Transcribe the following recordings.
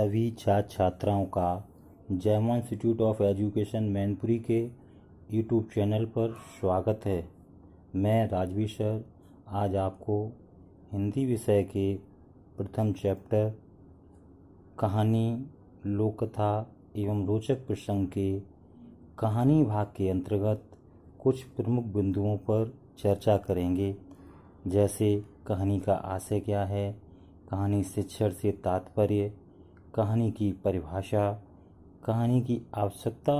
सभी छात्र छात्राओं का जैमा इंस्टीट्यूट ऑफ एजुकेशन मैनपुरी के यूट्यूब चैनल पर स्वागत है। मैं राजवीर सर आज आपको हिंदी विषय के प्रथम चैप्टर कहानी, लोक कथा एवं रोचक प्रसंग के कहानी भाग के अंतर्गत कुछ प्रमुख बिंदुओं पर चर्चा करेंगे, जैसे कहानी का आशय क्या है, कहानी शिक्षण से तात्पर्य, कहानी की परिभाषा, कहानी की आवश्यकता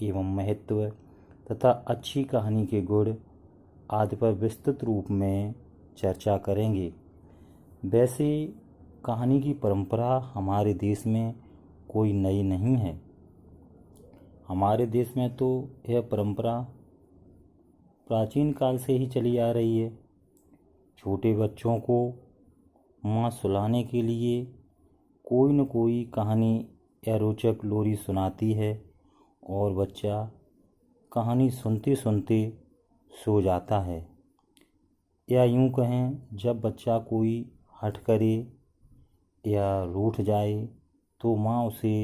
एवं महत्व तथा अच्छी कहानी के गुण आदि पर विस्तृत रूप में चर्चा करेंगे। वैसे कहानी की परंपरा हमारे देश में कोई नई नहीं है। हमारे देश में तो यह परंपरा प्राचीन काल से ही चली आ रही है। छोटे बच्चों को माँ सुलाने के लिए कोई न कोई कहानी या रोचक लोरी सुनाती है और बच्चा कहानी सुनते सुनते सो जाता है। या यूँ कहें, जब बच्चा कोई हठ करे या रूठ जाए तो माँ उसे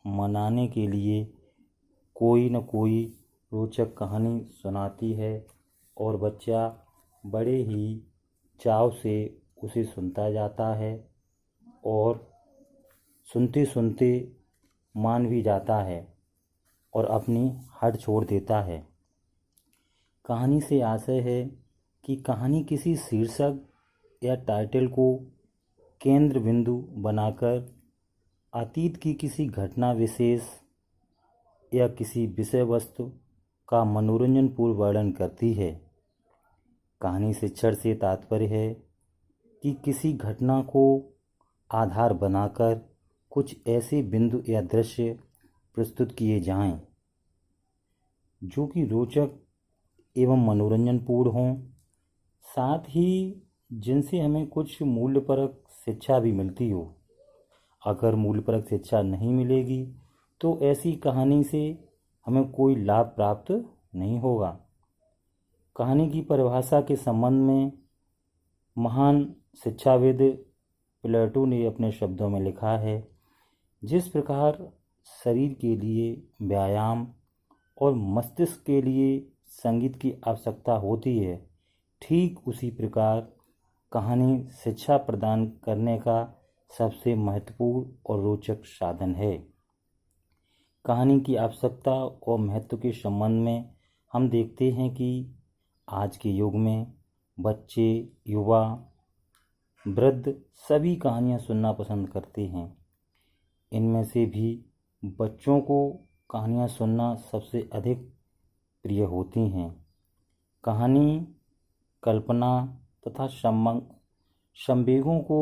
मनाने के लिए कोई न कोई रोचक कहानी सुनाती है और बच्चा बड़े ही चाव से उसे सुनता जाता है और सुनते सुनते मान भी जाता है और अपनी हट छोड़ देता है। कहानी से आशय है कि कहानी किसी शीर्षक या टाइटल को केंद्र बिंदु बनाकर अतीत की किसी घटना विशेष या किसी विषय वस्तु का मनोरंजनपूर्ण वर्णन करती है। कहानी शिक्षण से तात्पर्य है कि किसी घटना को आधार बनाकर कुछ ऐसे बिंदु या दृश्य प्रस्तुत किए जाएं जो कि रोचक एवं मनोरंजनपूर्ण हों, साथ ही जिनसे हमें कुछ मूल्यपरक शिक्षा भी मिलती हो। अगर मूल्यपरक शिक्षा नहीं मिलेगी तो ऐसी कहानी से हमें कोई लाभ प्राप्त नहीं होगा। कहानी की परिभाषा के संबंध में महान शिक्षाविद प्लेटो ने अपने शब्दों में लिखा है, जिस प्रकार शरीर के लिए व्यायाम और मस्तिष्क के लिए संगीत की आवश्यकता होती है, ठीक उसी प्रकार कहानी शिक्षा प्रदान करने का सबसे महत्वपूर्ण और रोचक साधन है। कहानी की आवश्यकता और महत्व के संबंध में हम देखते हैं कि आज के युग में बच्चे, युवा, वृद्ध सभी कहानियाँ सुनना पसंद करते हैं। इनमें से भी बच्चों को कहानियाँ सुनना सबसे अधिक प्रिय होती हैं। कहानी कल्पना तथा संवेगों को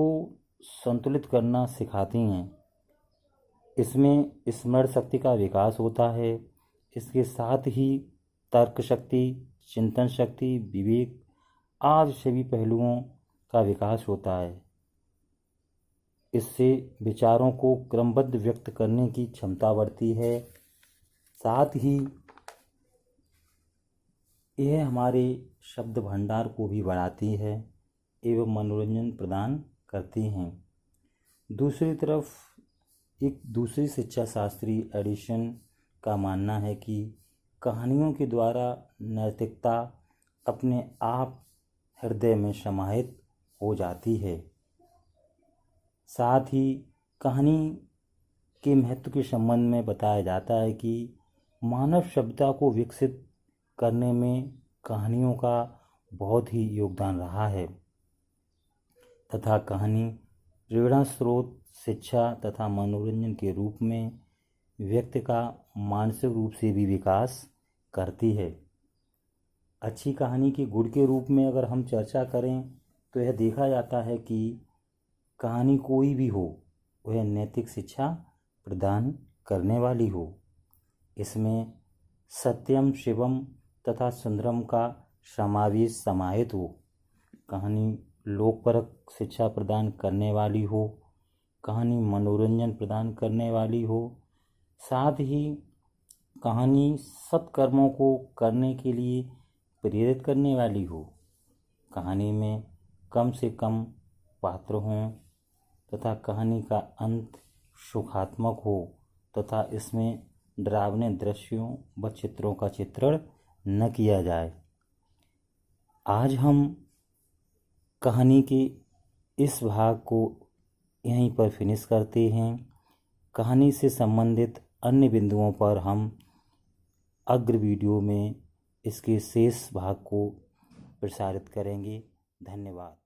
संतुलित करना सिखाती हैं। इसमें स्मरण शक्ति का विकास होता है। इसके साथ ही तर्क शक्ति, चिंतन शक्ति, विवेक आदि सभी पहलुओं का विकास होता है। इससे विचारों को क्रमबद्ध व्यक्त करने की क्षमता बढ़ती है। साथ ही यह हमारे शब्द भंडार को भी बढ़ाती है एवं मनोरंजन प्रदान करती हैं। दूसरी तरफ एक दूसरी शिक्षा शास्त्री एडिसन का मानना है कि कहानियों के द्वारा नैतिकता अपने आप हृदय में समाहित हो जाती है। साथ ही कहानी के महत्व के संबंध में बताया जाता है कि मानव सभ्यता को विकसित करने में कहानियों का बहुत ही योगदान रहा है तथा कहानी प्रेरणा स्रोत, शिक्षा तथा मनोरंजन के रूप में व्यक्ति का मानसिक रूप से भी विकास करती है। अच्छी कहानी के गुण के रूप में अगर हम चर्चा करें तो यह देखा जाता है कि कहानी कोई भी हो वह नैतिक शिक्षा प्रदान करने वाली हो। इसमें सत्यम, शिवम तथा सुंदरम का समावेश समाहित हो। कहानी लोकपरक शिक्षा प्रदान करने वाली हो, कहानी मनोरंजन प्रदान करने वाली हो, साथ ही कहानी सत्कर्मों को करने के लिए प्रेरित करने वाली हो। कहानी में कम से कम पात्र हों तथा कहानी का अंत सुखात्मक हो तथा इसमें डरावने दृश्यों व चित्रों का चित्रण न किया जाए। आज हम कहानी के इस भाग को यहीं पर फिनिश करते हैं। कहानी से संबंधित अन्य बिंदुओं पर हम अग्र वीडियो में इसके शेष भाग को प्रसारित करेंगे। धन्यवाद।